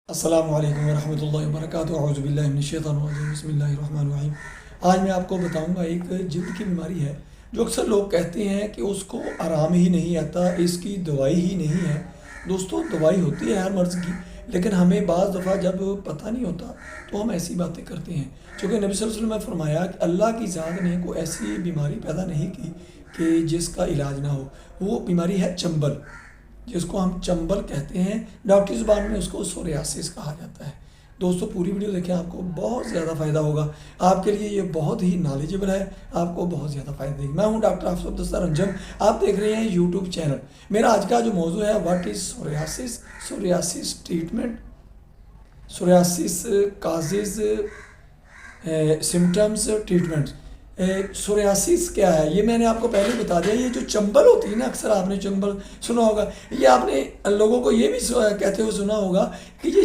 السلام علیکم ورحمۃ اللہ وبرکاتہ، اعوذ باللہ من الشیطان الرجیم، بسم اللہ الرحمن الرحیم۔ آج میں آپ کو بتاؤں گا ایک جلد کی بیماری ہے جو اکثر لوگ کہتے ہیں کہ اس کو آرام ہی نہیں آتا، اس کی دوائی ہی نہیں ہے۔ دوستو، دوائی ہوتی ہے ہر مرض کی، لیکن ہمیں بعض دفعہ جب پتہ نہیں ہوتا تو ہم ایسی باتیں کرتے ہیں۔ چونکہ نبی صلی اللہ علیہ وسلم نے فرمایا کہ اللہ کی ذات نے کوئی ایسی بیماری پیدا نہیں کی کہ جس کا علاج نہ ہو۔ وہ بیماری ہے چنبل، جس کو ہم چنبل کہتے ہیں، ڈاکٹری زبان میں اس کو سوریاسس کہا جاتا ہے۔ دوستو، پوری ویڈیو دیکھیں، آپ کو بہت زیادہ فائدہ ہوگا۔ آپ کے لیے یہ بہت ہی نالجبل ہے، آپ کو بہت زیادہ فائدہ دے گی۔ میں ہوں ڈاکٹر حافظ عبدالستار انجم، آپ دیکھ رہے ہیں یوٹیوب چینل۔ میرا آج کا جو موضوع ہے، what is psoriasis, psoriasis treatment, psoriasis causes, symptoms, treatment. Psoriasis کیا ہے یہ میں نے آپ کو پہلے بتا دیا۔ یہ جو چنبل ہوتی ہے نا، اکثر آپ نے چنبل سنا ہوگا، یہ آپ نے لوگوں کو یہ بھی کہتے ہوئے سنا ہوگا کہ یہ